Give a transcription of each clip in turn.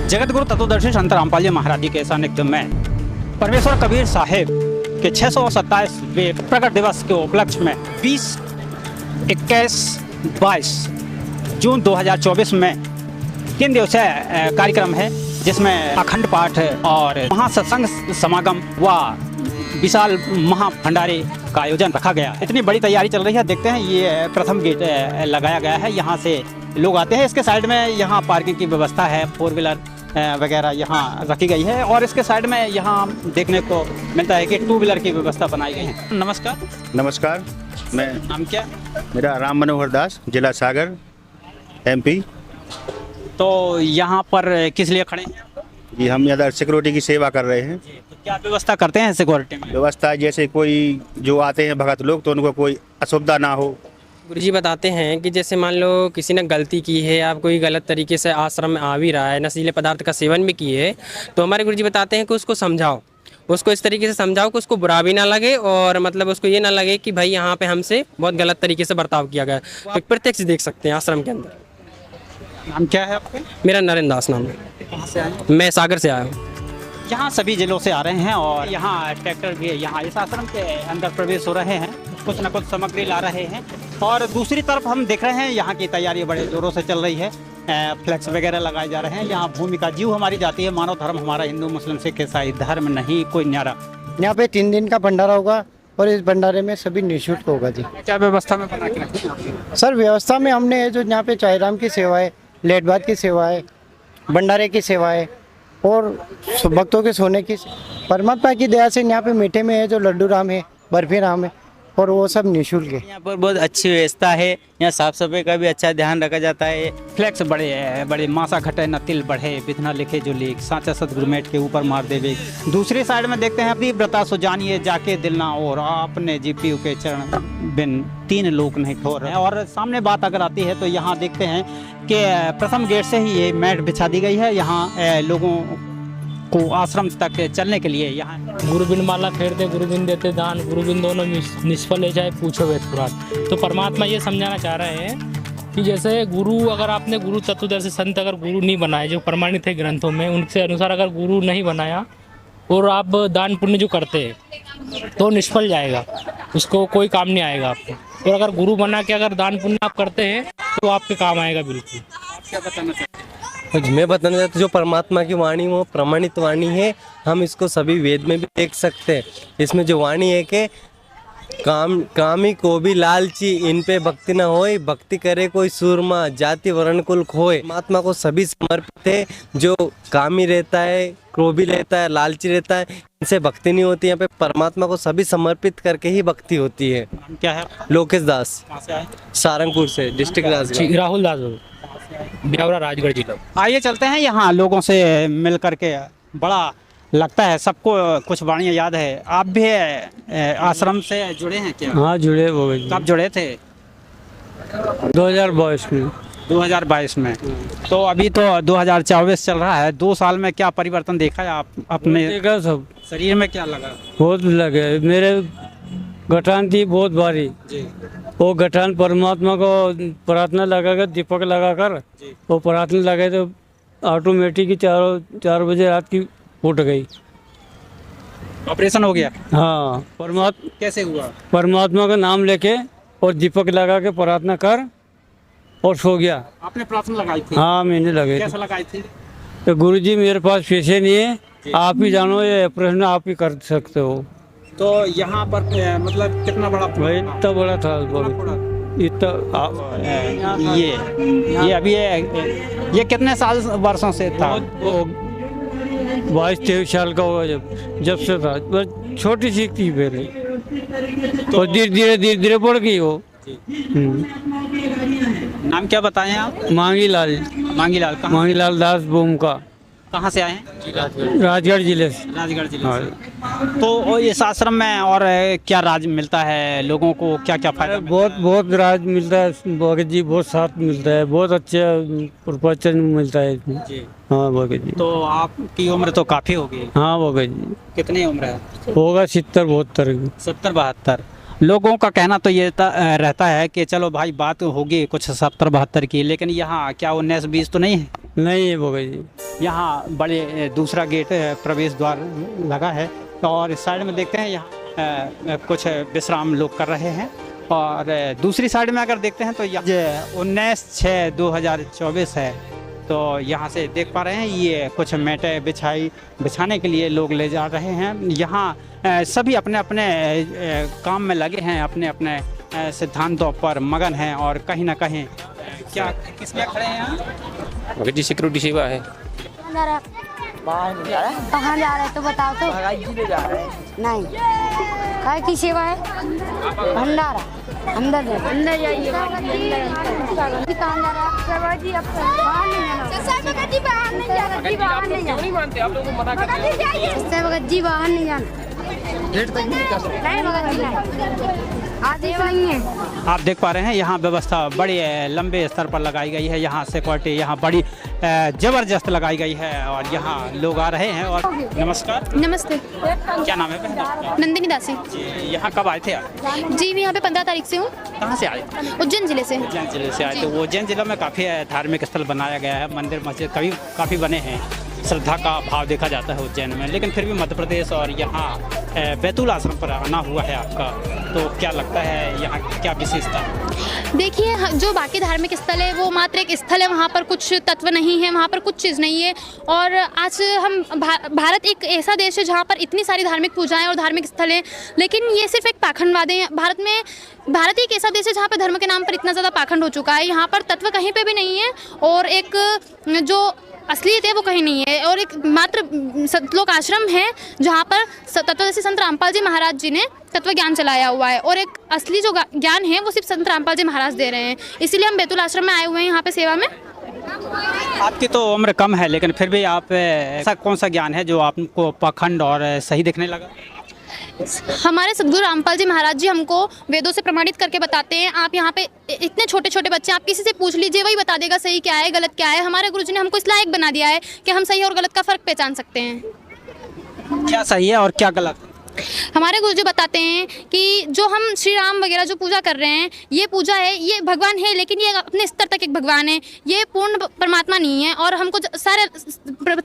जगतगुरु तत्वदर्शी संत रामपाल जी महाराज जी के सानिध्य में परमेश्वर कबीर साहिब के 627वें प्रकट दिवस के उपलक्ष्य में 20, 21, 22 जून 2024 में 3 दिवसीय कार्यक्रम है, जिसमें अखंड पाठ और महासत्संग समागम व विशाल महाभंडारे का आयोजन रखा गया। इतनी बड़ी तैयारी चल रही है। देखते हैं, ये प्रथम गेट लगाया गया है, यहाँ से लोग आते हैं। इसके साइड में यहाँ पार्किंग की व्यवस्था है, 4 व्हीलर वगैरह यहाँ रखी गई है, और इसके साइड में यहाँ देखने को मिलता है कि 2 व्हीलर की व्यवस्था बनाई गई है। नमस्कार। नमस्कार। मैं नाम क्या? मेरा राम मनोहर दास, जिला सागर, MP। तो यहाँ पर किस लिए खड़े हैं? जी, हम यहाँ सिक्योरिटी की सेवा कर रहे हैं। तो क्या व्यवस्था करते हैं सिक्योरिटी में? व्यवस्था जैसे कोई जो आते हैं भगत लोग, तो उनको कोई असुविधा ना हो। गुरुजी बताते हैं कि जैसे मान लो किसी ने गलती की है, आप कोई गलत तरीके से आश्रम में आ भी रहा है, नशीले पदार्थ का सेवन भी किए है, तो हमारे गुरुजी बताते हैं कि उसको समझाओ, उसको इस तरीके से समझाओ कि उसको बुरा भी ना लगे, और मतलब उसको ये ना लगे कि भाई यहाँ पे हमसे बहुत गलत तरीके से बर्ताव किया गया। तो प्रत्यक्ष देख सकते हैं आश्रम के अंदर। नाम क्या है आपका? मेरा नरेंद्र दास नाम है। कहाँ से आए? मैं सागर से आया हूँ। यहाँ सभी जिलों से आ रहे हैं और यहाँ ट्रैक्टर भी यहाँ इस आश्रम के अंदर प्रवेश हो रहे हैं, कुछ न कुछ सामग्री ला रहे हैं। और दूसरी तरफ हम देख रहे हैं यहाँ की तैयारी बड़े जोरों से चल रही है। फ्लैक्स वगैरह लगाए जा रहे हैं। यहाँ भूमि का जीव हमारी जाती है, मानव धर्म हमारा हिंदू मुस्लिम सिख ईसाई धर्म नहीं कोई न्यारा। यहाँ पे 3 दिन का भंडारा होगा और इस भंडारे में सभी निःशुल्क होगा जी। क्या व्यवस्था में बना के रखी है? सर, व्यवस्था में हमने जो यहाँ पे चाय राम की सेवा है, लेट बात की सेवा है, भंडारे की सेवा है और भक्तों के सोने की, परमात्मा की दया से यहाँ पे मीठे में है जो लड्डू राम है, बर्फी राम है, और वो सब निःशुल्क है। यहाँ पर बहुत अच्छी व्यवस्था है। यहाँ साफ सफाई का भी अच्छा ध्यान रखा जाता है। फ्लैक्स बड़े मासा घटे न तिल बढ़े, बिधना लिखे जो लेख, साचा सतगुरु मेट के ऊपर मार देवे। दूसरी साइड में देखते हैं, अपनी व्रता सो जानिए जाके दिल ना, और आपने जीपीयू के चरण बिन 3 लोक नहीं ठोर। और सामने बात अगर आती है तो यहाँ देखते हैं कि प्रथम गेट से ही ये मैट बिछा दी गई है। यहाँ लोगों को आश्रम तक चलने के लिए यहाँ गुरुबिन माला फेरते, गुरुबिन देते दान, गुरुबिन दोनों निष्फल है चाहे पूछो वेद पुराण। तो परमात्मा ये समझाना चाह रहे हैं कि जैसे गुरु, अगर आपने गुरु तत्वदर्शी संत अगर गुरु नहीं बनाए जो प्रमाणित है ग्रंथों में, उनके अनुसार अगर गुरु नहीं बनाया और आप दान पुण्य जो करते हैं तो निष्फल जाएगा, उसको कोई काम नहीं आएगा आपको। और अगर गुरु बना के अगर दान पुण्य आप करते हैं तो आपके काम आएगा बिल्कुल। आप क्या बताना चाहते हैं? मैं बताना चाहता हूँ, जो परमात्मा की वाणी वो प्रमाणित वाणी है। हम इसको सभी वेद में भी देख सकते हैं। इसमें जो वाणी है कि कामी को भी लालची, इन पे भक्ति न होए, भक्ति करे कोई सूरमा, जाति वर्ण कुल खोए। परमात्मा को सभी समर्पित है। जो कामी रहता है, क्रोधी रहता है, लालची रहता है, इनसे भक्ति नहीं होती। यहाँ पे परमात्मा को सभी समर्पित करके ही भक्ति होती है। क्या है? लोकेश दास, कहाँ से आए? सारंगपुर से, डिस्ट्रिक्ट राजगढ़। राहुल दास ब्यावरा, राजगढ़ जिला। आइए चलते हैं, यहाँ लोगों से मिल करके बड़ा लगता है, सबको कुछ वाणियाँ याद है। आप भी आश्रम से जुड़े हैं क्या? हाँ, जुड़े हो गए। कब जुड़े थे? 2022 में। 2022 में। तो अभी तो 2024 चल रहा है। 2 साल में क्या परिवर्तन देखा है आप अपने? देखा सब। शरीर में क्या लगा? बहुत लगे। मेरे गठान थी बहुत भारी जी। वो गठान परमात्मा को प्रार्थना लगाकर, दीपक लगाकर वो प्रार्थना लगाए तो ऑटोमेटिक ही 4 बजे रात की उठ गई। ऑपरेशन हो गया? हाँ, कैसे हुआ? परमात्मा का नाम लेके और दीपक लगा के प्रार्थना कर और सो गया। आपने प्रार्थना लगाई थी? हाँ, मैंने लगाई। कैसे लगाई थी? तो गुरुजी मेरे पास पैसे नहीं है, आप ही जानो, ये ऑपरेशन आप ही कर सकते हो। तो यहाँ पर मतलब कितना बड़ा भाई इतना बड़ा था, इतना ये अभी ये कितने साल वर्षों से था? 22-23 साल का होगा जब से था। बस छोटी सी थी पहले, तो धीरे धीरे बढ़ गई वो। नाम क्या बताएं आप? मांगीलाल। मांगीलाल। मांगीलाल दास बोम का। कहाँ से आए हैं? राजगढ़ जिले से। राजगढ़ जिले से। तो इस आश्रम में और क्या राज मिलता है लोगों को? क्या क्या फायदा? बहुत राज मिलता है भगत जी, बहुत साथ मिलता है, बहुत अच्छा प्रवचन मिलता है इसमें। हाँ भगत जी। तो आपकी उम्र तो काफ़ी होगी। हाँ भगत जी। कितनी उम्र है? होगा 70-72। 70-72। लोगों का कहना तो ये रहता है कि चलो भाई बात होगी कुछ 70-72 की, लेकिन यहाँ क्या 19-20 तो नहीं है? नहीं है वो जी। यहाँ बड़े दूसरा गेट प्रवेश द्वार लगा है और इस साइड में देखते हैं यहाँ कुछ विश्राम लोग कर रहे हैं। और दूसरी साइड में अगर देखते हैं तो यहाँ 19/6/2024 है, तो यहाँ से देख पा रहे हैं ये कुछ मैटें बिछाने के लिए लोग ले जा रहे हैं। यहाँ सभी अपने अपने काम में लगे हैं, अपने अपने सिद्धांतों पर मगन हैं और कहीं ना कहीं क्या किस लिए खड़े हैं यहाँ? जी सिक्योरिटी सेवा है। कहाँ जा रहे तो बताओ तो। नहीं काय की सेवा है? भंडारा अंदर जाइए। कहाँ जा रहा जी? अब भगत जी बाहर नहीं जाना। नहीं भगत जी नहीं, आदेश नहीं है। आप देख पा रहे हैं यहाँ व्यवस्था बड़ी लंबे स्तर पर लगाई गई है। यहाँ सिक्योरिटी यहाँ बड़ी ज़बरदस्त लगाई गई है और यहाँ लोग आ रहे हैं। और नमस्कार। नमस्ते। क्या नाम है बहन आपका? नंदिनी दासी जी, यहाँ कब आए थे आप? जी मैं यहाँ पे 15 तारीख से हूँ। कहाँ से आए? उज्जैन जिले से। उज्जैन जिले से आए। तो उज्जैन जिले में काफ़ी धार्मिक स्थल बनाया गया है, मंदिर मस्जिद काफ़ी बने हैं, श्रद्धा का भाव देखा जाता है उज्जैन में। लेकिन फिर भी मध्य प्रदेश और यहाँ बैतूल आश्रम पर आना हुआ है आपका, तो क्या लगता है यहाँ क्या विशेषता? देखिए जो बाकी धार्मिक स्थल है वो मात्र एक स्थल है, वहाँ पर कुछ तत्व नहीं है, वहाँ पर कुछ चीज़ नहीं है। और आज हम भारत एक ऐसा देश है जहाँ पर इतनी सारी धार्मिक पूजाएं और धार्मिक स्थल हैं, लेकिन ये सिर्फ एक पाखंडवाद है। भारत एक ऐसा देश है जहाँ पर धर्म के नाम पर इतना ज़्यादा पाखंड हो चुका है। यहाँ पर तत्व कहीं पर भी नहीं है और एक जो असलियत है वो कहीं नहीं है। और एक मात्र सतलोक आश्रम है जहाँ पर तत्वदर्शी संत रामपाल जी महाराज जी ने तत्व ज्ञान चलाया हुआ है और एक असली जो ज्ञान है वो सिर्फ संत रामपाल जी महाराज दे रहे हैं। इसीलिए हम बैतूल आश्रम में आए हुए हैं यहाँ पे सेवा में। आपकी तो उम्र कम है, लेकिन फिर भी आप ऐसा कौन सा ज्ञान है जो आपको पाखंड और सही दिखने लगा? हमारे सद्गुरु रामपाल जी महाराज जी हमको वेदों से प्रमाणित करके बताते हैं। आप यहाँ पे इतने छोटे छोटे बच्चे, आप किसी से पूछ लीजिए, वही बता देगा सही क्या है गलत क्या है। हमारे गुरुजी ने हमको इस लायक बना दिया है कि हम सही और गलत का फर्क पहचान सकते हैं। क्या सही है और क्या गलत? हमारे गुरुजी बताते हैं कि जो हम श्री राम वगैरह जो पूजा कर रहे हैं, ये पूजा है, ये भगवान है, लेकिन ये अपने स्तर तक एक भगवान है, ये पूर्ण परमात्मा नहीं है। और हमको सारे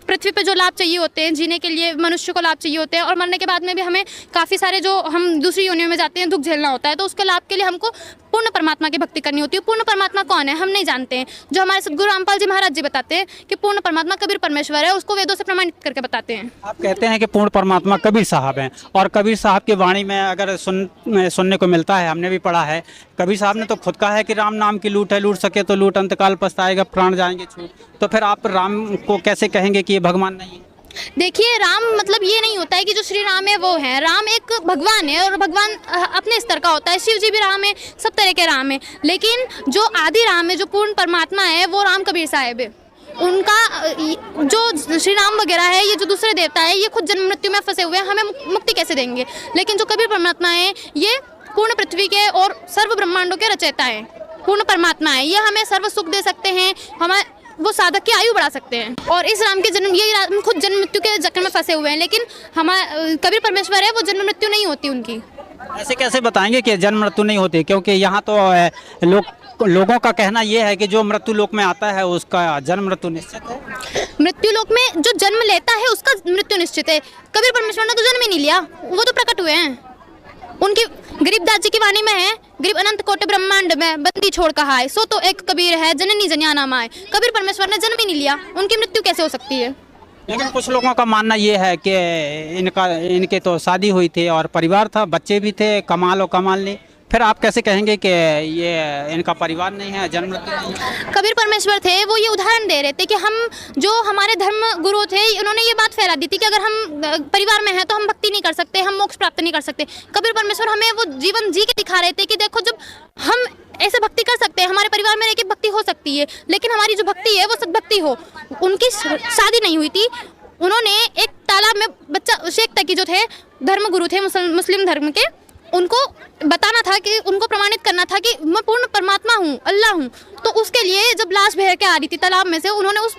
पृथ्वी पे जो लाभ चाहिए होते हैं, जीने के लिए मनुष्य को लाभ चाहिए होते हैं, और मरने के बाद में भी हमें काफ़ी सारे जो हम दूसरी योनियों में जाते हैं दुख झेलना होता है, तो उसके लाभ के लिए हमको पूर्ण परमात्मा की भक्ति करनी होती है। पूर्ण परमात्मा कौन है हम नहीं जानते हैं। जो हमारे सद्गुरु रामपाल जी महाराज जी बताते हैं कि पूर्ण परमात्मा कबीर परमेश्वर है, उसको वेदों से प्रमाणित करके बताते हैं। आप कहते हैं कि पूर्ण परमात्मा कबीर साहब हैं, और कबीर साहब की वाणी में अगर सुनने को मिलता है, हमने भी पढ़ा है, कबीर साहब ने तो खुद कहा है कि राम नाम की लूट है, लूट सके तो लूट, अंतकाल पछताएगा प्राण जाएंगे छूट। तो फिर आप राम को कैसे कहेंगे कि ये भगवान नहीं है? देखिए राम मतलब ये नहीं होता है कि जो श्री राम है वो है। राम एक भगवान है और भगवान अपने स्तर का होता है। शिव जी भी राम है, सब तरह के राम है, लेकिन जो आदि राम है, जो पूर्ण परमात्मा है, वो राम कबीर साहब है। उनका जो श्री राम वगैरह है, ये जो दूसरे देवता है, ये खुद जन्म मृत्यु में फंसे हुए हैं, हमें मुक्ति कैसे देंगे? लेकिन जो कबीर परमात्मा है, ये पूर्ण पृथ्वी के और सर्व ब्रह्मांडों के रचयिता है, पूर्ण परमात्मा है। ये हमें सर्व सुख दे सकते हैं, हमें वो साधक की आयु बढ़ा सकते हैं। और इस राम के जन्म, ये राम खुद जन्म मृत्यु के चक्कर में फंसे हुए हैं, लेकिन हमारे कबीर परमेश्वर है, वो जन्म मृत्यु नहीं होती उनकी। ऐसे कैसे बताएंगे कि जन्म मृत्यु नहीं होती? क्योंकि यहाँ तो लोगों का कहना ये है कि जो मृत्यु लोक में आता है उसका जन्म मृत्यु निश्चित है। मृत्यु लोक में जो जन्म लेता है उसका मृत्यु निश्चित है। कबीर परमेश्वर ने तो जन्म ही नहीं लिया, वो तो प्रकट हुए हैं। उनकी गरीबदास जी की वाणी में है, गरीब अनंत कोटि ब्रह्मांड में बंदी छोड़ कहा है, सो तो एक कबीर है, जननी जनिया नाम आए। कबीर परमेश्वर ने जन्म ही नहीं लिया, उनकी मृत्यु कैसे हो सकती है? लेकिन कुछ लोगों का मानना ये है कि इनके तो शादी हुई थी और परिवार था, बच्चे भी थे, कमाल और कमाल नहीं। फिर आप कैसे कहेंगे कि ये इनका परिवार नहीं है, जन्म मृत्यु नहीं है? कबीर परमेश्वर थे, वो ये उदाहरण दे रहे थे कि हम जो हमारे धर्म गुरु थे, उन्होंने ये बात फैला दी थी कि अगर हम परिवार में हैं तो हम भक्ति नहीं कर सकते, हम मोक्ष प्राप्त नहीं कर सकते। कबीर परमेश्वर हमें वो जीवन जी के दिखा रहे थे कि देखो जब हम ऐसे भक्ति कर सकते हैं, हमारे परिवार में रह के भक्ति हो सकती है, लेकिन हमारी जो भक्ति है वो सद्भक्ति हो। उनकी शादी नहीं हुई थी, उन्होंने एक तालाब में बच्चा शेख तकी जो थे धर्म गुरु थे मुस्लिम धर्म के, उनको बताना था कि उनको प्रमाणित करना था कि मैं पूर्ण परमात्मा हूँ, अल्लाह हूँ। तो उसके लिए जब लाश बह के आ रही थी तालाब में से, उन्होंने उस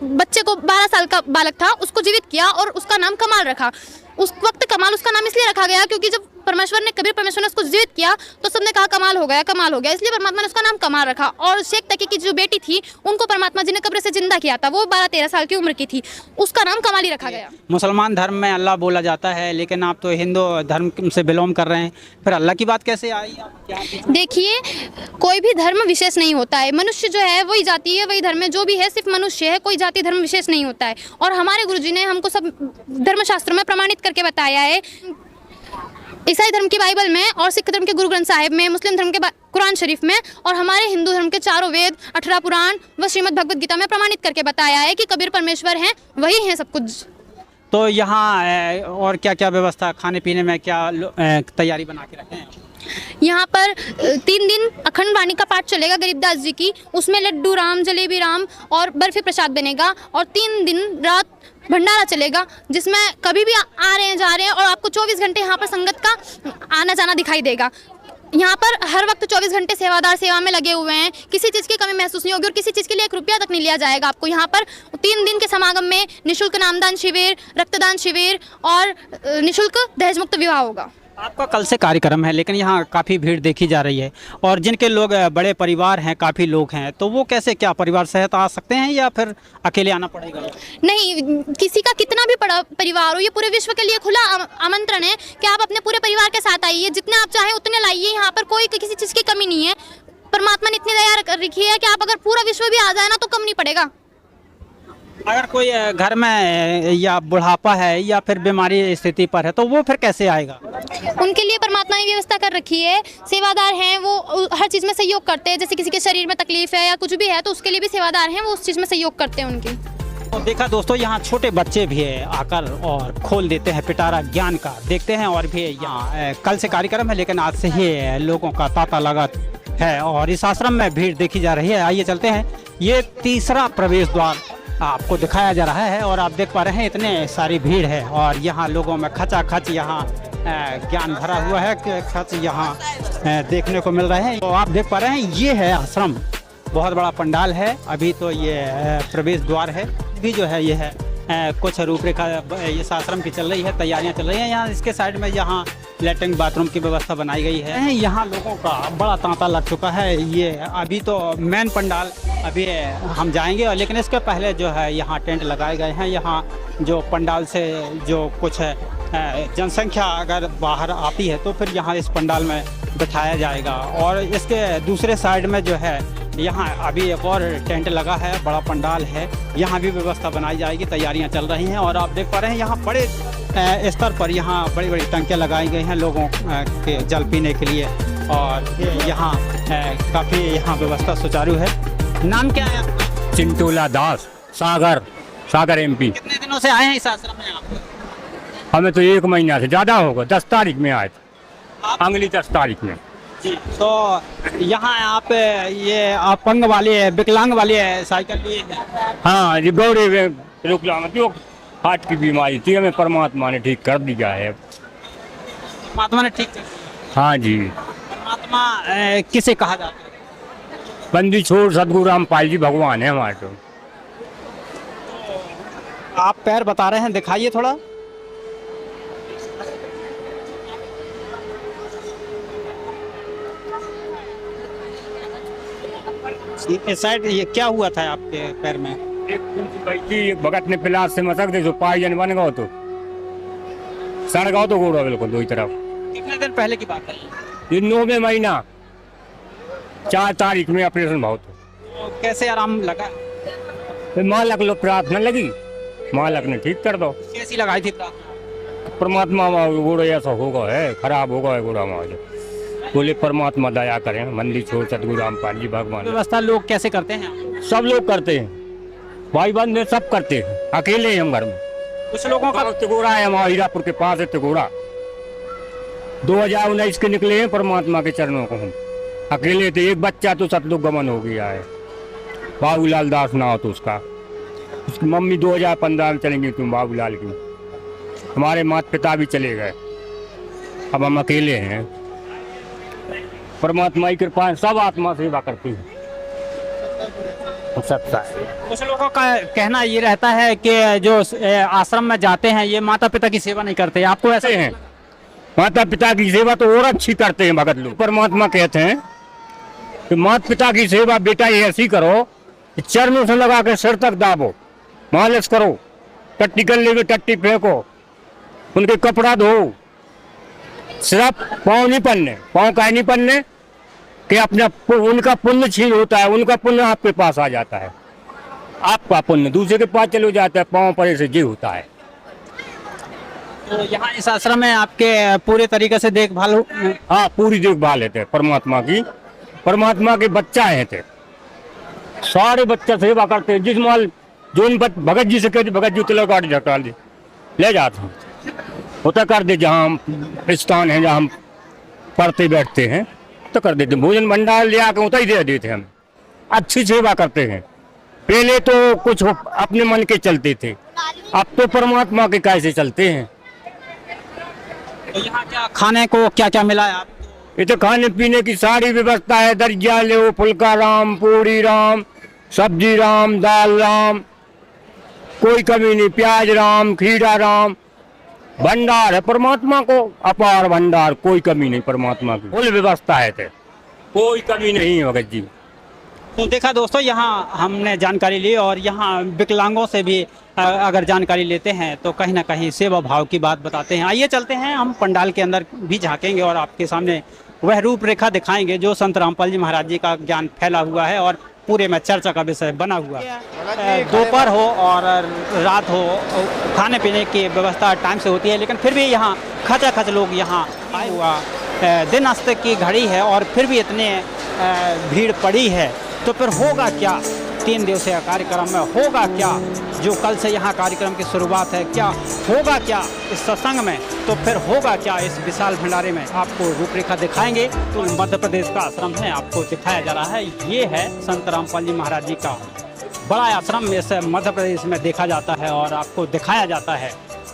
बच्चे को 12 साल का बालक था, उसको जीवित किया और उसका नाम कमाल रखा। उस वक्त कमाल उसका नाम इसलिए रखा गया क्योंकि जब परमेश्वर ने, कबीर परमेश्वर ने उसको जीवित किया तो सबने कहा कमाल हो गया, कमाल हो गया, इसलिए परमात्मा ने उसका नाम कमाल रखा। और शेख तकी की जो बेटी थी उनको परमात्मा जी ने कब्र से जिंदा किया था, वो 12-13 साल की उम्र की थी, उसका नाम कमाल ही रखा गया। मुसलमान धर्म में अल्लाह बोला जाता है, लेकिन आप तो हिंदू धर्म से बिलोंग कर रहे हैं, फिर अल्लाह की बात कैसे आई? देखिए, कोई भी धर्म विशेष नहीं होता है, मनुष्य जो है वही जाति है, वही धर्म है, जो भी है सिर्फ मनुष्य है, कोई जाति धर्म विशेष नहीं होता है। और हमारे गुरुजी ने हमको सब धर्मशास्त्रों में प्रमाणित करके बताया है, ईसाई धर्म की बाइबल में और सिख धर्म के गुरु ग्रंथ साहिब में, मुस्लिम धर्म के कुरान शरीफ में और हमारे हिंदू धर्म के चारों वेद, 18 पुराण व श्रीमद् भगवद गीता में प्रमाणित करके बताया है कि कबीर परमेश्वर हैं, वही हैं सब कुछ। तो यहाँ और क्या क्या व्यवस्था, खाने पीने में क्या तैयारी बना के रखे हैं? यहाँ पर 3 दिन अखंड वाणी का पाठ चलेगा गरीबदास जी की, उसमें लड्डू राम, जलेबी राम और बर्फी प्रसाद बनेगा। और 3 दिन रात भंडारा चलेगा, जिसमें कभी भी आ रहे हैं, जा रहे हैं, और आपको 24 घंटे यहाँ पर संगत का आना जाना दिखाई देगा। यहाँ पर हर वक्त 24 घंटे सेवादार सेवा में लगे हुए हैं, किसी चीज़ की कमी महसूस नहीं होगी और किसी चीज़ के लिए 1 रुपया तक नहीं लिया जाएगा आपको। यहाँ पर 3 दिन के समागम में निःशुल्क नामदान शिविर, रक्तदान शिविर और निःशुल्क दहेज मुक्त विवाह होगा। आपका कल से कार्यक्रम है, लेकिन यहाँ काफ़ी भीड़ देखी जा रही है, और जिनके लोग बड़े परिवार हैं, काफ़ी लोग हैं, तो वो कैसे, क्या परिवार सहित आ सकते हैं या फिर अकेले आना पड़ेगा? नहीं, किसी का कितना भी बड़ा परिवार हो, ये पूरे विश्व के लिए खुला आमंत्रण है कि आप अपने पूरे परिवार के साथ आइए, जितने आप चाहें उतने लाइए। यहाँ पर कोई किसी चीज़ की कमी नहीं है, परमात्मा ने इतनी दया कर रखी है कि आप अगर पूरा विश्व भी आ जाए ना तो कम नहीं पड़ेगा। अगर कोई घर में या बुढ़ापा है या फिर बीमारी स्थिति पर है तो वो फिर कैसे आएगा? उनके लिए परमात्मा ने व्यवस्था कर रखी है, सेवादार हैं, वो हर चीज़ में सहयोग करते हैं। जैसे किसी के शरीर में तकलीफ है या कुछ भी है तो उसके लिए भी सेवादार हैं, वो उस चीज़ में सहयोग करते हैं उनकी। तो देखा दोस्तों, यहाँ छोटे बच्चे भी है आकर और खोल देते हैं पिटारा ज्ञान का। देखते हैं और भी यहाँ कल से कार्यक्रम है, लेकिन आज से ही लोगों का तांता लगा है और इस आश्रम में भीड़ देखी जा रही है। आइए चलते हैं, ये तीसरा प्रवेश द्वार आपको दिखाया जा रहा है और आप देख पा रहे हैं इतने सारी भीड़ है और यहाँ लोगों में खचाखच यहाँ ज्ञान भरा हुआ है, खच यहाँ देखने को मिल रहे हैं। तो आप देख पा रहे हैं ये है आश्रम, बहुत बड़ा पंडाल है। अभी तो ये प्रवेश द्वार है, भी जो है ये है कुछ रूपरेखा इस आश्रम की चल रही है, तैयारियां चल रही हैं। यहाँ इसके साइड में यहाँ लेटरिन बाथरूम की व्यवस्था बनाई गई है। यहाँ लोगों का बड़ा तांता लग चुका है। ये अभी तो मेन पंडाल अभी हम जाएंगे, और लेकिन इसके पहले जो है यहाँ टेंट लगाए गए हैं। यहाँ जो पंडाल से जो कुछ जनसंख्या अगर बाहर आती है तो फिर यहाँ इस पंडाल में बिठाया जाएगा। और इसके दूसरे साइड में जो है यहाँ अभी एक और टेंट लगा है, बड़ा पंडाल है, यहाँ भी व्यवस्था बनाई जाएगी, तैयारियाँ चल रही हैं। और आप देख पा रहे हैं यहाँ बड़े स्तर पर यहाँ बड़ी बड़ी टंकियाँ लगाई गई हैं लोगों के जल पीने के लिए, और यहाँ काफ़ी यहाँ व्यवस्था सुचारू है। नाम क्या है आपका? चिंटूला दास, सागर MP। कितने दिनों से आए हैं इस आश्रम में आप? हमें तो 1 महीना से ज़्यादा होगा, 10 तारीख में आए थे, अगली 10 तारीख में। तो यहाँ आप ये अपंग वाले, विकलांग वाले साइकिल लिए हैं? हाँ जी, गौरी विकलांग जो हार्ट की बीमारी थी, हमें परमात्मा ने ठीक कर दिया है। परमात्मा ने ठीक कर दिया? हाँ जी। परमात्मा किसे कहा जाता है? बंदी छोड़ सदगुरु रामपाल जी भगवान है हमारे। तो आप पैर बता रहे हैं, दिखाइए थोड़ा। इस साइड ये क्या हुआ था आपके पैर में? एक भगत ने पिलास से मसक दे, जो पायजन बन गया तो सड़ गया तो गोड़ा बिल्कुल दो ही तरफ। कितने दिन पहले की बात है ये? 9वें महीना 4 तारीख में ऑपरेशन भाव। तो कैसे आराम लगा? मालक लो प्रार्थना लगी, मालक ने ठीक कर दो। कैसी लगाई थी प्रार्थना? परमात्मा गोड़ा ऐसा होगा है, खराब होगा है गोड़ा माल, बोले परमात्मा दया करें, मंदिर छोड़ सतगुरु रामपाल जी भगवान। व्यवस्था लोग कैसे करते हैं? सब लोग करते हैं, भाई बंधु सब करते हैं, अकेले हम घर में। कुछ लोगों का तिगोड़ा है हमारा हीरापुर के पास है तिगोड़ा, 2019 के निकले हैं परमात्मा के चरणों को। हम अकेले थे, एक बच्चा तो सतलुग गमन हो गया है, बाबूलाल दास नाम तो उसकी मम्मी 2015 में चलेंगी तुम बाबूलाल की, हमारे माता पिता भी चले गए, अब हम अकेले हैं। परमात्मा की कृपा, सब आत्मा सेवा करती है, सकता है। कुछ लोगों का कहना ये रहता है कि जो आश्रम में जाते हैं ये माता पिता की सेवा नहीं करते, आपको ऐसे हैं? माता पिता की सेवा तो और अच्छी करते हैं भगत लोग। परमात्मा कहते हैं कि माता पिता की सेवा बेटा ये ऐसी करो कि चरणों से लगा के सिर तक दाबो, मालिश करो, टट्टी गले में टट्टी फेंको, उनके कपड़ा धो, सिर्फ पाँव नहीं पन्ने, पाँव काहे नहीं पन्ने कि अपना उनका पुण्य छीन होता है, उनका पुण्य आपके पास आ जाता है, आपका पुण्य दूसरे के पास चले जाता है, पाँव परे से जी होता है। तो यहाँ इस आश्रम में आपके पूरे तरीके से देखभाल हाँ, पूरी देखभाल लेते हैं परमात्मा की, परमात्मा के बच्चा है थे, सारे बच्चे सेवा करते हैं। जिस माल जो उन भगत जी से कहते भगत जी तिलक गाड़ी झटा दे ले जाते हैं, होता कर दे, जहाँ हम स्थान है जहाँ हम पढ़ते बैठते हैं तो कर देते, भोजन भंडार ले आकर उतना ही दे देते हम। अच्छी सेवा करते हैं। पहले तो कुछ अपने मन के चलते थे, अब तो परमात्मा के कैसे चलते हैं। तो यहाँ क्या खाने को क्या क्या मिला है आप? ये तो खाने पीने की सारी व्यवस्था है, दर्जा ले, फुल्का राम, पूरी राम, सब्जी राम, दाल राम, कोई कमी नहीं, प्याज राम, खीरा राम, भंडार है परमात्मा को, अपार भंडार, कोई कमी नहीं परमात्मा की, फुल व्यवस्था है, कोई कमी नहीं है भगत जी। तो देखा दोस्तों, यहाँ हमने जानकारी ली और यहाँ विकलांगों से भी अगर जानकारी लेते हैं तो कहीं ना कहीं सेवा भाव की बात बताते हैं। आइए चलते हैं, हम पंडाल के अंदर भी झांकेंगे और आपके सामने वह रूपरेखा दिखाएंगे जो संत रामपाल जी महाराज जी का ज्ञान फैला हुआ है और पूरे में चर्चा का विषय बना हुआ है। दोपहर हो और रात हो, खाने पीने की व्यवस्था टाइम से होती है, लेकिन फिर भी यहाँ खचाखच लोग यहाँ आए हुआ, दिन अस्त की घड़ी है और फिर भी इतने भीड़ पड़ी है। तो फिर होगा क्या 3 दिवसीय कार्यक्रम में, होगा क्या जो कल से यहाँ कार्यक्रम की शुरुआत है, क्या होगा क्या इस सत्संग में, तो फिर होगा क्या इस विशाल भंडारे में, आपको रूपरेखा दिखाएंगे। तो मध्य प्रदेश का आश्रम है, आपको दिखाया जा रहा है, ये है संत रामपाल जी महाराज जी का बड़ा आश्रम, इस मध्य प्रदेश में देखा जाता है और आपको दिखाया जाता है।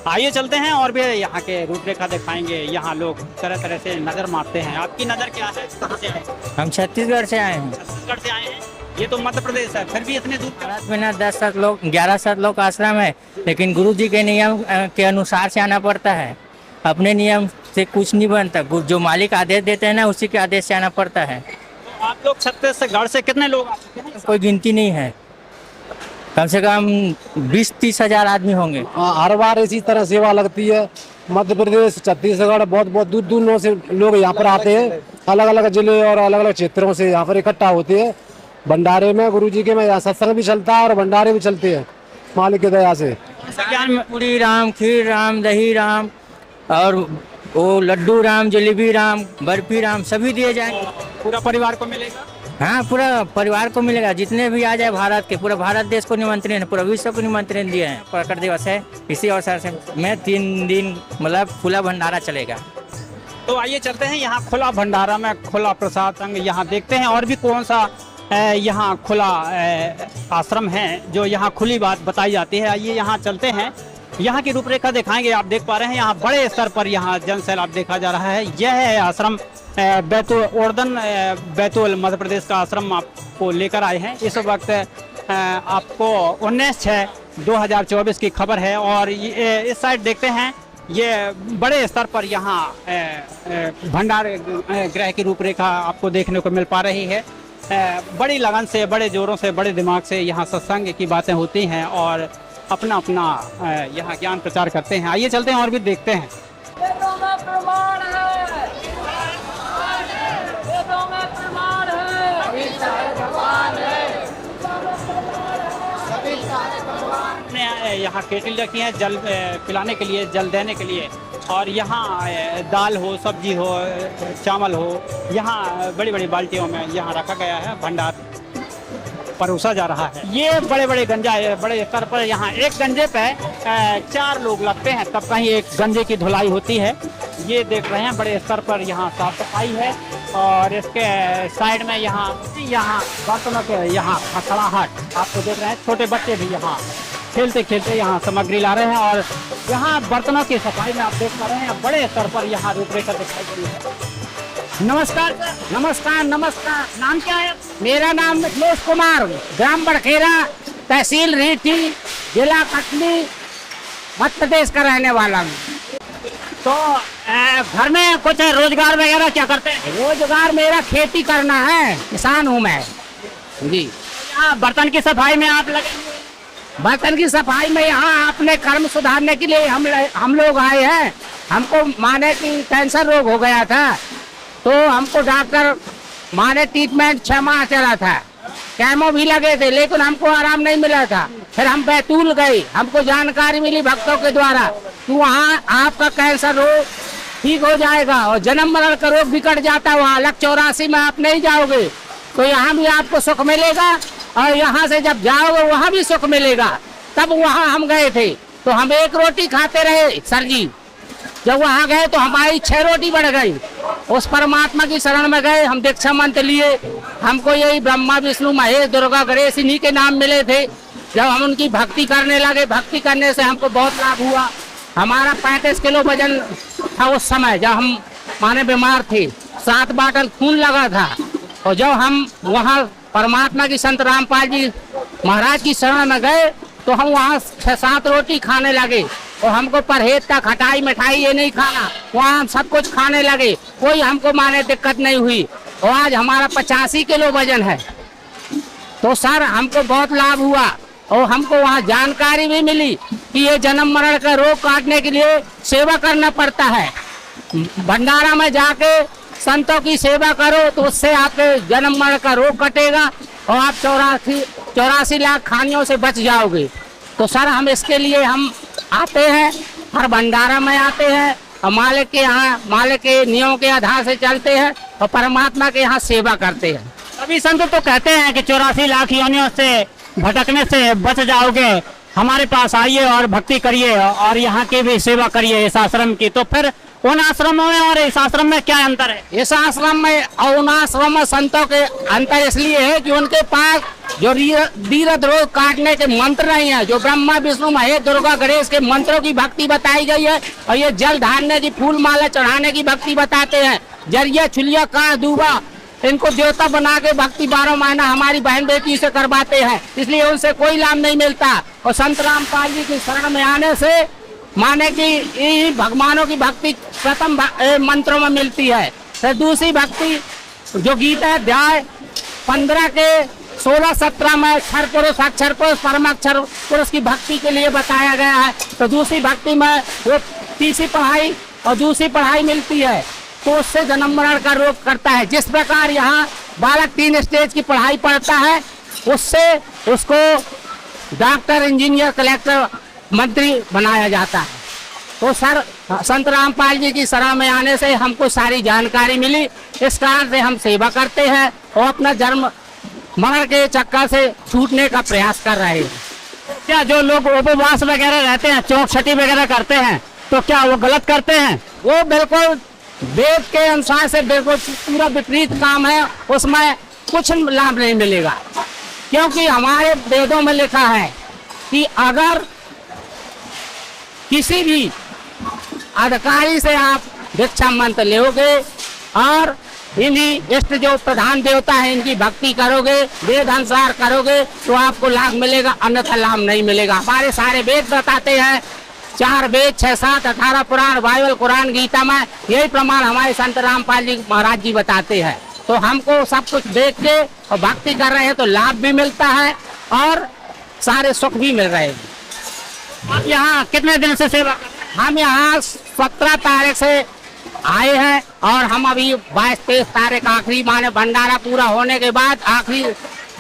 आइए चलते हैं और भी यहाँ के रूपरेखा दिखाएंगे। यहाँ लोग तरह तरह से नज़र मारते हैं। आपकी नज़र क्या है, कहाँ से है? हम छत्तीसगढ़ से आए हैं। छत्तीसगढ़ से आए हैं, ये तो मध्य प्रदेश है, फिर भी इतने दूर। भारत में ना 10 लोग 11 लोग का आश्रम है, लेकिन गुरु जी के नियम के अनुसार से आना पड़ता है। अपने नियम से कुछ नहीं बनता, जो मालिक आदेश देते हैं ना उसी के आदेश से आना पड़ता है। तो आप लोग छत्तीसगढ़ से कितने लोग आ चुके हैं? कोई गिनती नहीं है, कम से कम 20-30 हजार आदमी होंगे। हर बार इसी तरह सेवा लगती है। मध्य प्रदेश, छत्तीसगढ़, बहुत बहुत दूर दूर से लोग यहाँ पर आते हैं, अलग अलग जिले और अलग अलग क्षेत्रों से यहाँ पर इकट्ठा होते हैं। भंडारे में गुरु जी के में यहाँ सत्संग भी चलता है और भंडारे भी चलते हैं मालिक की दया से। पूरी राम, खीर राम, दही राम और वो लड्डू राम, जलेबी राम, बर्फी राम सभी दिए जाएंगे। पूरा परिवार को मिलेगा? हाँ, पूरा परिवार को मिलेगा, जितने भी आ जाए भारत के, पूरा भारत देश को निमंत्रण है, पूरा विश्व को निमंत्रण दिए हैं। प्रकट दिवस है, इसी अवसर से मैं 3 दिन मतलब खुला भंडारा चलेगा। तो आइए चलते हैं यहाँ खुला भंडारा में, खुला प्रसाद संग यहाँ देखते हैं और भी कौन सा यहाँ खुला आश्रम है जो यहाँ खुली बात बताई जाती है। आइए यहाँ चलते हैं, यहाँ की रूपरेखा दिखाएंगे। आप देख पा रहे हैं यहाँ बड़े स्तर पर यहाँ जन सैलाब देखा जा रहा है। यह है आश्रम बैतूल, ओरदन बैतूल मध्य प्रदेश का आश्रम आपको लेकर आए हैं। इस वक्त आपको 19/6/2024 की खबर है और इस साइड देखते हैं, ये बड़े स्तर पर यहाँ भंडार गृह की रूपरेखा आपको देखने को मिल पा रही है। बड़ी लगन से, बड़े जोरों से, बड़े दिमाग से यहाँ सत्संग की बातें होती हैं और अपना अपना यहाँ ज्ञान प्रचार करते हैं। आइए चलते हैं और भी देखते हैं। यहाँ केटल रखी है जल पिलाने के लिए, जल देने के लिए, और यहाँ दाल हो, सब्जी हो, चावल हो, यहाँ बड़ी बड़ी बाल्टियों में यहाँ रखा गया है, भंडार परोसा जा रहा है। ये बड़े बड़े गंजा है, बड़े स्तर पर यहाँ एक गंजे पे 4 लोग लगते हैं, तब कहीं एक गंजे की धुलाई होती है। ये देख रहे हैं बड़े स्तर पर यहाँ साफ सफाई है और इसके साइड में यहाँ बर्तनों के यहाँ खड़ाहट आपको देख रहे हैं। छोटे बच्चे भी यहाँ खेलते खेलते यहाँ सामग्री ला रहे हैं और यहाँ बर्तनों की सफाई में आप देख पा रहे हैं बड़े स्तर पर यहाँ रूपरेखा दिखाई दे रही है। नमस्कार नमस्कार नमस्कार, नाम क्या है? मेरा नाम मिथिलेश कुमार, ग्राम बड़खेरा, तहसील रीठी, जिला कटनी, मध्य प्रदेश का रहने वाला हूँ। तो घर में कुछ रोजगार वगैरह क्या करते हैं? रोजगार मेरा खेती करना है, किसान हूँ मैं जी। यहाँ बर्तन की सफाई में आप लगे? बर्तन की सफाई में यहाँ अपने कर्म सुधारने के लिए हम लोग आए हैं। हमको माने कि कैंसर रोग हो गया था, तो हमको डॉक्टर माने ट्रीटमेंट 6 माह चला था, कैमो भी लगे थे, लेकिन हमको आराम नहीं मिला था। फिर हम बैतूल गए, हमको जानकारी मिली भक्तों के द्वारा कि वहाँ आपका कैंसर रोग ठीक हो जाएगा और जन्म मरण का रोग भी कट जाता है। वहाँ अलग 84 में आप नहीं जाओगे तो यहाँ भी आपको सुख मिलेगा, और यहाँ से जब जाओगे वहाँ भी सुख मिलेगा। तब वहाँ हम गए थे तो हम 1 रोटी खाते रहे सर जी, जब वहाँ गए तो हमारी 6 रोटी बढ़ गई। उस परमात्मा की शरण में गए, हम दीक्षा मंत्र लिए। हमको यही ब्रह्मा विष्णु महेश दुर्गा गणेश इन्हीं के नाम मिले थे। जब हम उनकी भक्ति करने लगे, भक्ति करने से हमको बहुत लाभ हुआ। हमारा 35 किलो वजन था उस समय जब हम माने बीमार थे, 7 बाटल खून लगा था। और जब हम वहाँ परमात्मा की संत रामपाल जी महाराज की शरण में गए तो हम वहाँ 6-7 रोटी खाने लगे, और हमको परहेज था, खटाई मिठाई ये नहीं खाना, वहाँ हम सब कुछ खाने लगे, कोई हमको माने दिक्कत नहीं हुई। और आज हमारा 85 किलो वजन है। तो सर हमको बहुत लाभ हुआ, और हमको वहाँ जानकारी भी मिली कि ये जन्म मरण का रोग काटने के लिए सेवा करना पड़ता है। भंडारा में जाके संतों की सेवा करो तो उससे आपके जन्म मरण का रोग कटेगा और आप 84 लाख खानियों से बच जाओगे। तो सर हम इसके लिए हम आते हैं, हर भंडारा में आते हैं, और मालिक के यहाँ मालिक के नियमों के आधार से चलते हैं और परमात्मा के यहाँ सेवा करते हैं। सभी संत तो कहते हैं कि 84 लाख योनियों से भटकने से बच जाओगे, हमारे पास आइए और भक्ति करिए और यहाँ की भी सेवा करिए इस आश्रम की। तो फिर उन आश्रमों में और इस आश्रम में क्या अंतर है? इस आश्रम में और उन आश्रम में संतों के अंतर इसलिए है कि उनके पास जो दीर्घ रोग काटने के मंत्र नहीं है, जो ब्रह्मा विष्णु महेश दुर्गा गणेश के मंत्रों की भक्ति बताई गई है, और ये जल ढालने की फूल माला चढ़ाने की भक्ति बताते हैं। जरिया छुलिया कांच दूबा इनको देवता बना के भक्ति 12 महीना हमारी बहन बेटी से करवाते हैं, इसलिए उनसे कोई लाभ नहीं मिलता। और संत रामपाल जी की शरण में आने से माने कि भगवानों की भक्ति प्रथम मंत्रों में मिलती है। फिर दूसरी भक्ति जो गीता अध्याय 15 के 16-17 में अक्षर पुरुष परमाक्षर पुरुष की भक्ति के लिए बताया गया है। तो दूसरी भक्ति में वो तीसरी पढ़ाई और दूसरी पढ़ाई मिलती है, तो उससे जन्म मरण का रोग करता है। जिस प्रकार यहाँ बालक 3 स्टेज की पढ़ाई पढ़ता है, उससे उसको डॉक्टर, इंजीनियर, कलेक्टर, मंत्री बनाया जाता है। तो सर संत रामपाल जी की शरण में आने से हमको सारी जानकारी मिली, इस कारण से हम सेवा करते हैं और अपना जन्म मरण के चक्कर से छूटने का प्रयास कर रहे हैं। क्या जो लोग उपवास वगैरह रहते हैं, चौक छठी वगैरह करते हैं, तो क्या वो गलत करते हैं? वो बिल्कुल वेद के अनुसार से बिल्कुल पूरा विपरीत काम है, उसमें कुछ लाभ नहीं मिलेगा। क्योंकि हमारे वेदों में लिखा है कि अगर किसी भी अधिकारी से आप दीक्षा मंत्र लोगे और इन्हीं इष्ट जो प्रधान देवता है इनकी भक्ति करोगे, वेद अनुसार करोगे, तो आपको लाभ मिलेगा, अन्यथा लाभ नहीं मिलेगा। हमारे सारे वेद बताते हैं, 4 वेद, 6, 7, 18 पुराण, बाइबल, कुरान, गीता में यही प्रमाण हमारे संत रामपाल जी महाराज जी बताते हैं। तो हमको सब कुछ देख के और भक्ति कर रहे हैं तो लाभ भी मिलता है और सारे सुख भी मिल रहे हैं। आप यहाँ कितने दिन से सेवा कर रहे हैं? हम यहाँ 17 तारीख से आए हैं और हम अभी 22-23 तारीख आखिरी माने भंडारा पूरा होने के बाद आखिरी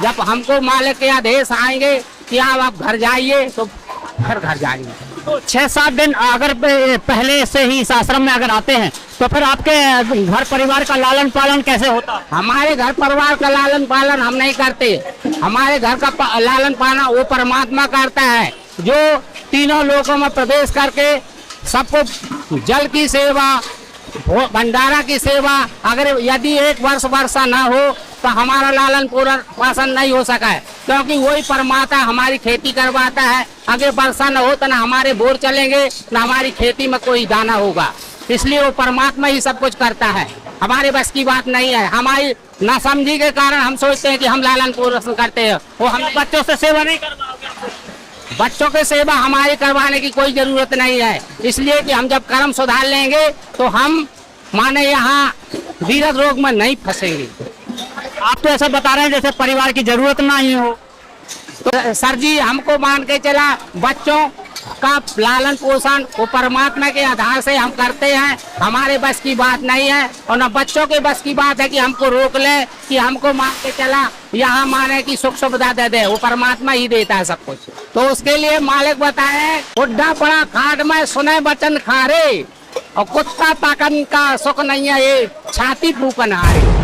जब हमको मालिक के आदेश आएंगे कि आप घर जाइए तो फिर घर जाएंगे। तो 6-7 दिन अगर पहले से ही इस आश्रम में अगर आते हैं तो फिर आपके घर परिवार का लालन पालन कैसे होता है? हमारे घर परिवार का लालन पालन हम नहीं करते, हमारे घर का लालन पालन वो परमात्मा करता है, जो तीनों लोकों में प्रवेश करके सबको जल की सेवा, भंडारा की सेवा, अगर यदि 1 वर्ष वर्षा ना हो तो हमारा लालन पोषण नहीं हो सका है, क्योंकि वही परमात्मा हमारी खेती करवाता है। अगर वर्षा न हो तो ना हमारे बोर चलेंगे, ना हमारी खेती में कोई दाना होगा, इसलिए वो परमात्मा ही सब कुछ करता है, हमारे बस की बात नहीं है। हमारी नासमझी के कारण हम सोचते हैं कि हम लालन पोषण करते हैं, वो हम बच्चों से सेवा नहीं करवाओगे? बच्चों की सेवा हमारी करवाने की कोई जरूरत नहीं है, इसलिए कि हम जब कर्म सुधार लेंगे तो हम माने यहाँ दीर्घ रोग में नहीं फंसेंगे। आप तो ऐसा बता रहे हैं जैसे परिवार की जरूरत ना ही हो। तो सर जी हमको मान के चला बच्चों का लालन पोषण वो परमात्मा के आधार से हम करते हैं, हमारे बस की बात नहीं है और न बच्चों के बस की बात है कि हमको रोक ले, कि हमको मान के चला यहाँ माने की सुख सुविधा दे दे, वो परमात्मा ही देता है सब कुछ। तो उसके लिए मालिक बताए बुढ़ा पड़ा खाट में सुने बचन खारे और कुत्ता ताकन का सुख नहीं है, ये छाती फूकन हारे।